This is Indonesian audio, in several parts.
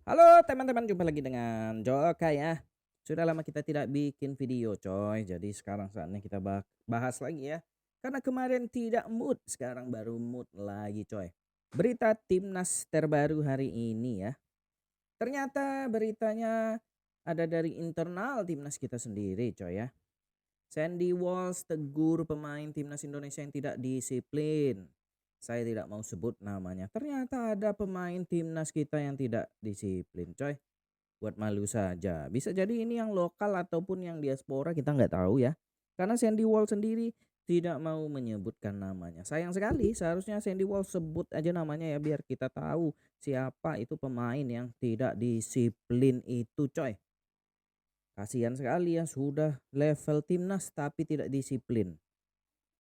Halo teman-teman, jumpa lagi dengan Joka ya. Sudah lama kita tidak bikin video coy, jadi sekarang saatnya kita bahas lagi ya. Karena kemarin tidak mood, sekarang baru mood lagi coy. Berita timnas terbaru hari ini ya. Ternyata beritanya ada dari internal timnas kita sendiri coy ya. Sandy Walsh tegur pemain timnas Indonesia yang tidak disiplin. Saya tidak mau sebut namanya. Ternyata ada pemain timnas kita yang tidak disiplin coy. Buat malu saja. Bisa jadi ini yang lokal ataupun yang diaspora, kita nggak tahu ya. Karena Sandy Walsh sendiri tidak mau menyebutkan namanya. Sayang sekali, seharusnya Sandy Walsh sebut aja namanya ya biar kita tahu siapa itu pemain yang tidak disiplin itu coy. Kasihan sekali ya, sudah level timnas tapi tidak disiplin.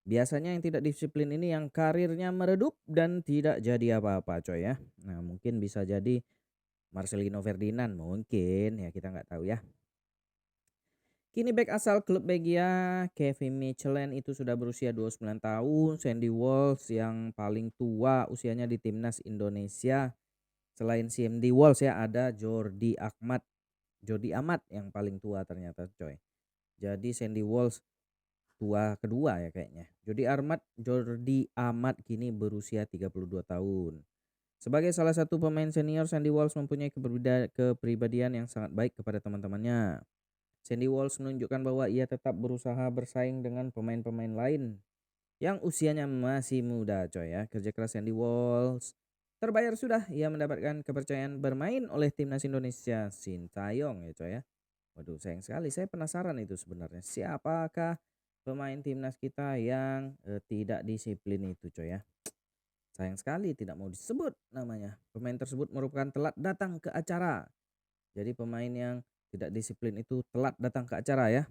Biasanya yang tidak disiplin ini yang karirnya meredup dan tidak jadi apa-apa coy ya. Nah mungkin bisa jadi Marcelino Ferdinand, mungkin ya, kita nggak tahu ya. Kini bek asal klub Belgia Kevin Mechelen itu sudah berusia 29 tahun. Sandy Walsh yang paling tua usianya di timnas Indonesia. Selain Sandy Walsh ya ada Jordi Amat yang paling tua ternyata coy. Jadi Sandy Walsh tua kedua ya kayaknya. Jordi Amat kini berusia 32 tahun. Sebagai salah satu pemain senior, Sandy Walsh mempunyai kepribadian yang sangat baik kepada teman-temannya. Sandy Walsh menunjukkan bahwa ia tetap berusaha bersaing dengan pemain-pemain lain yang usianya masih muda coy ya. Kerja keras Sandy Walsh terbayar sudah, ia mendapatkan kepercayaan bermain oleh timnas Indonesia Sintayong ya coy ya. Waduh, sayang sekali, saya penasaran itu sebenarnya siapakah pemain timnas kita yang tidak disiplin itu coy ya. Sayang sekali tidak mau disebut namanya. Pemain tersebut merupakan telat datang ke acara. Jadi pemain yang tidak disiplin itu telat datang ke acara ya.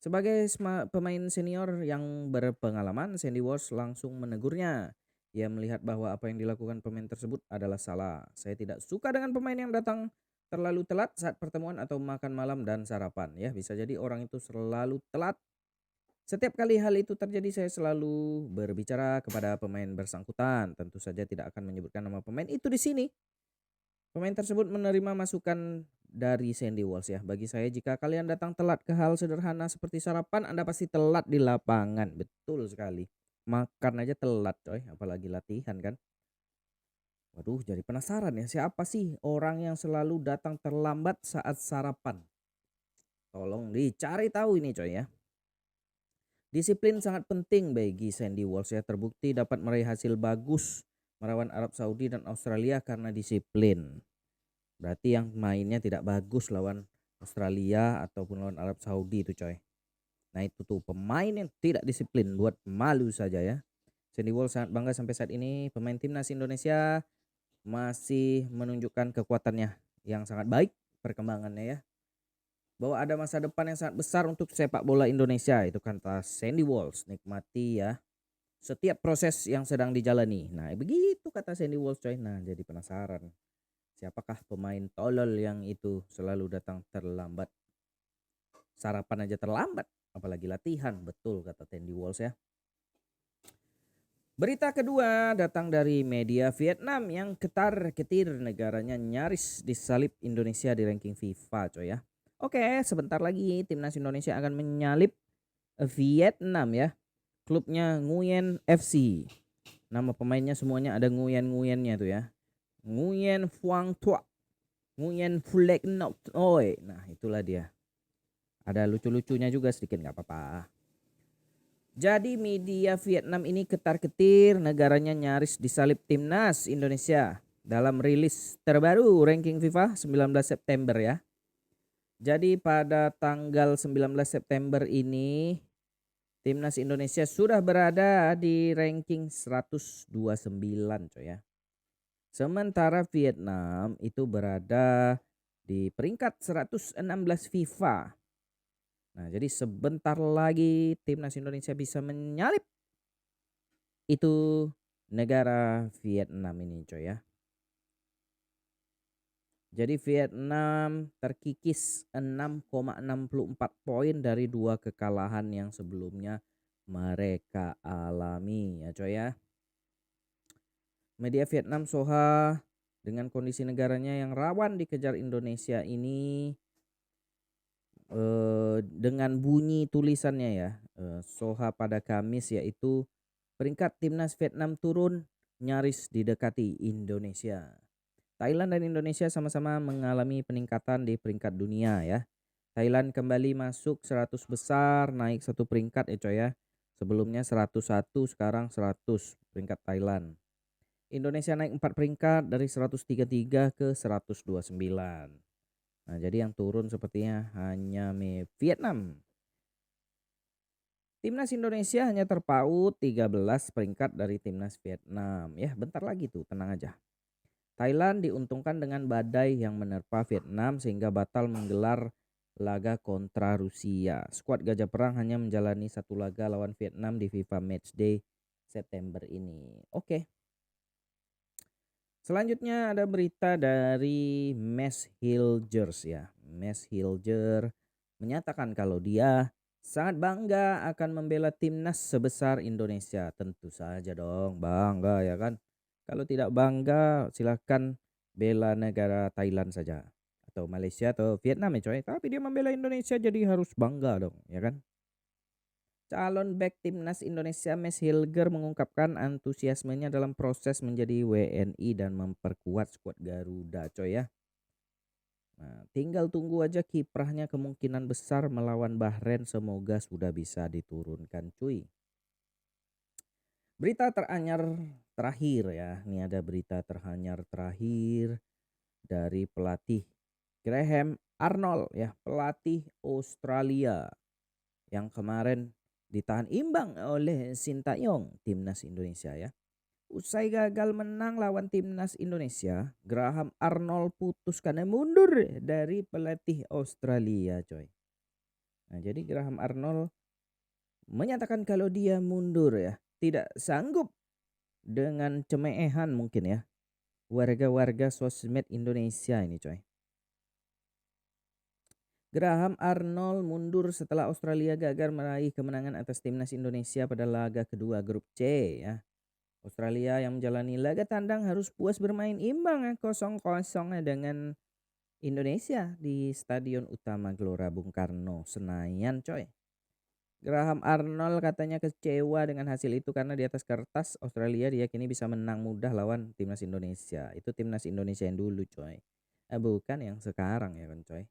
Sebagai pemain senior yang berpengalaman, Sandy Walsh langsung menegurnya. Ia melihat bahwa apa yang dilakukan pemain tersebut adalah salah. Saya tidak suka dengan pemain yang datang terlalu telat saat pertemuan atau makan malam dan sarapan ya. Bisa jadi orang itu selalu telat. Setiap kali hal itu terjadi, saya selalu berbicara kepada pemain bersangkutan. Tentu saja tidak akan menyebutkan nama pemain itu di sini. Pemain tersebut menerima masukan dari Sandy Walsh ya. Bagi saya, jika kalian datang telat ke hal sederhana seperti sarapan, Anda pasti telat di lapangan. Betul sekali. Makan aja telat coy, apalagi latihan kan. Waduh, jadi penasaran ya, siapa sih orang yang selalu datang terlambat saat sarapan? Tolong dicari tahu ini coy ya. Disiplin sangat penting bagi Sandy Walsh ya, terbukti dapat meraih hasil bagus melawan Arab Saudi dan Australia karena disiplin. Berarti yang mainnya tidak bagus lawan Australia ataupun lawan Arab Saudi itu coy. Nah itu tuh pemain yang tidak disiplin, buat malu saja ya. Sandy Walsh sangat bangga sampai saat ini pemain timnas Indonesia masih menunjukkan kekuatannya yang sangat baik perkembangannya ya. Bahwa ada masa depan yang sangat besar untuk sepak bola Indonesia, itu kata Sandy Walsh. Nikmati ya setiap proses yang sedang dijalani. Nah begitu kata Sandy Walsh coy. Nah jadi penasaran, siapakah pemain tolol yang itu selalu datang terlambat? Sarapan aja terlambat, apalagi latihan. Betul kata Sandy Walsh ya. Berita kedua datang dari media Vietnam yang ketar-ketir negaranya nyaris disalip Indonesia di ranking FIFA coy ya. Oke, sebentar lagi timnas Indonesia akan menyalip Vietnam ya. Klubnya Nguyen FC. Nama pemainnya semuanya ada Nguyen-Nguyennya tuh ya. Nguyen Phuong Thuc, Nguyen Phulek Nok Oi. Nah, itulah dia. Ada lucu-lucunya juga sedikit, nggak apa-apa. Jadi media Vietnam ini ketar-ketir negaranya nyaris disalip timnas Indonesia dalam rilis terbaru ranking FIFA 19 September ya. Jadi pada tanggal 19 September ini timnas Indonesia sudah berada di ranking 129 coy ya. Sementara Vietnam itu berada di peringkat 116 FIFA. Nah, jadi sebentar lagi timnas Indonesia bisa menyalip itu negara Vietnam ini coy ya. Jadi Vietnam terkikis 6,64 poin dari dua kekalahan yang sebelumnya mereka alami ya coy ya. Media Vietnam Soha dengan kondisi negaranya yang rawan dikejar Indonesia ini, dengan bunyi tulisannya ya, Soha pada Kamis, yaitu peringkat timnas Vietnam turun nyaris didekati Indonesia. Thailand dan Indonesia sama-sama mengalami peningkatan di peringkat dunia ya. Thailand kembali masuk 100 besar, naik satu peringkat ya coy ya. Sebelumnya 101, sekarang 100 peringkat Thailand. Indonesia naik 4 peringkat dari 133 ke 129. Nah, jadi yang turun sepertinya hanya Vietnam. Timnas Indonesia hanya terpaut 13 peringkat dari timnas Vietnam. Ya, bentar lagi tuh, tenang aja. Thailand diuntungkan dengan badai yang menerpa Vietnam sehingga batal menggelar laga kontra Rusia. Skuad Gajah Perang hanya menjalani satu laga lawan Vietnam di FIFA Matchday September ini. Oke. Selanjutnya ada berita dari Mes Hilgers ya. Mes Hilgers menyatakan kalau dia sangat bangga akan membela timnas sebesar Indonesia. Tentu saja dong, bangga ya kan. Kalau tidak bangga silahkan bela negara Thailand saja, atau Malaysia atau Vietnam ya coy. Tapi dia membela Indonesia jadi harus bangga dong ya kan. Calon bek timnas Indonesia Mes Hilger mengungkapkan antusiasmenya dalam proses menjadi WNI dan memperkuat skuad Garuda coy ya. Nah, tinggal tunggu aja kiprahnya, kemungkinan besar melawan Bahrain semoga sudah bisa diturunkan cuy. Berita teranyar terakhir ya. Ini ada berita teranyar terakhir dari pelatih Graham Arnold ya, pelatih Australia yang kemarin ditahan imbang oleh Sintayong timnas Indonesia ya. Usai gagal menang lawan timnas Indonesia, Graham Arnold putuskan mundur dari pelatih Australia coy. Nah, jadi Graham Arnold menyatakan kalau dia mundur ya, tidak sanggup dengan cemeehan mungkin ya warga-warga sosmed Indonesia ini coy. Graham Arnold mundur setelah Australia gagal meraih kemenangan atas timnas Indonesia pada laga kedua grup C ya. Australia yang menjalani laga tandang harus puas bermain imbang 0-0 dengan Indonesia di Stadion Utama Gelora Bung Karno, Senayan coy. Graham Arnold katanya kecewa dengan hasil itu karena di atas kertas Australia diyakini bisa menang mudah lawan timnas Indonesia. Itu timnas Indonesia yang dulu coy. Bukan yang sekarang ya kan coy.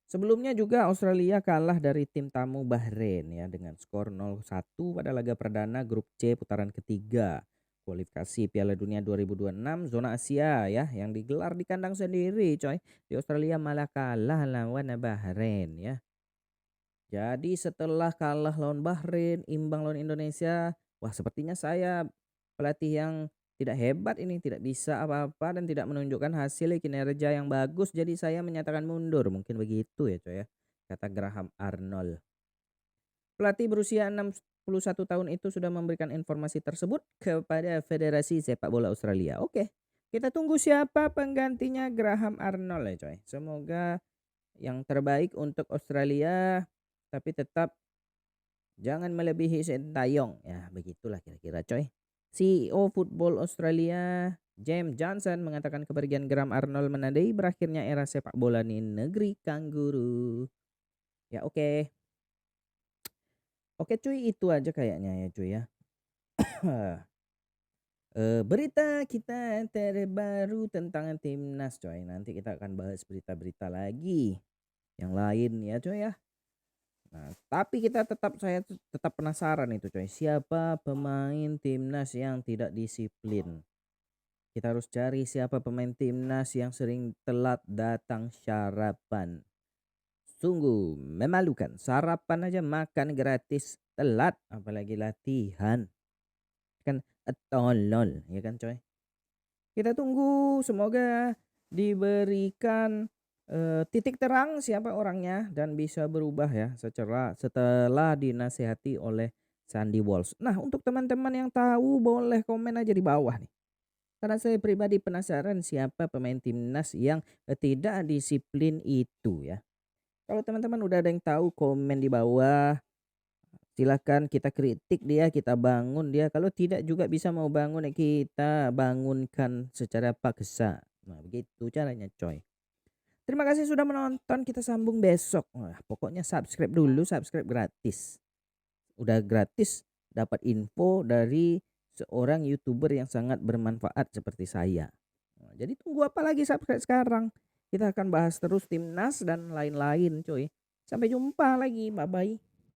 Sebelumnya juga Australia kalah dari tim tamu Bahrain ya dengan skor 0-1 pada laga perdana grup C putaran ketiga kualifikasi Piala Dunia 2026 zona Asia ya, yang digelar di kandang sendiri coy. Di Australia malah kalah lawan Bahrain ya. Jadi setelah kalah lawan Bahrain, imbang lawan Indonesia, wah sepertinya saya pelatih yang tidak hebat ini, tidak bisa apa-apa dan tidak menunjukkan hasil kinerja yang bagus, jadi saya menyatakan mundur. Mungkin begitu ya coy ya, kata Graham Arnold. Pelatih berusia 61 tahun itu sudah memberikan informasi tersebut kepada Federasi Sepak Bola Australia. Oke, kita tunggu siapa penggantinya Graham Arnold ya coy. Semoga yang terbaik untuk Australia, tapi tetap jangan melebihi Sintayong. Ya begitulah kira-kira coy. CEO Football Australia James Johnson mengatakan kepergian Graham Arnold menandai berakhirnya era sepak bola di negeri kanguru. Ya oke. Oke cuy, itu aja kayaknya ya cuy ya. Berita kita terbaru tentang timnas coy. Nanti kita akan bahas berita-berita lagi yang lain ya coy ya. Nah, tapi saya tetap penasaran itu coy, siapa pemain timnas yang tidak disiplin. Kita harus cari siapa pemain timnas yang sering telat datang sarapan. Sungguh memalukan, sarapan aja makan gratis, telat apalagi latihan. Kan tolol ya kan coy. Kita tunggu, semoga diberikan titik terang siapa orangnya dan bisa berubah ya setelah dinasehati oleh Sandy Walsh. Nah, untuk teman-teman yang tahu boleh komen aja di bawah nih. Karena saya pribadi penasaran siapa pemain timnas yang tidak disiplin itu ya. Kalau teman-teman udah ada yang tahu, komen di bawah. Silakan kita kritik dia, kita bangun dia, kalau tidak juga bisa mau bangun ya kita bangunkan secara paksa. Nah, begitu caranya, coy. Terima kasih sudah menonton, kita sambung besok. Wah, pokoknya subscribe dulu, subscribe gratis. Udah gratis dapat info dari seorang YouTuber yang sangat bermanfaat seperti saya. Nah, jadi tunggu apa lagi, subscribe sekarang. Kita akan bahas terus timnas dan lain-lain, coy. Sampai jumpa lagi, bye-bye.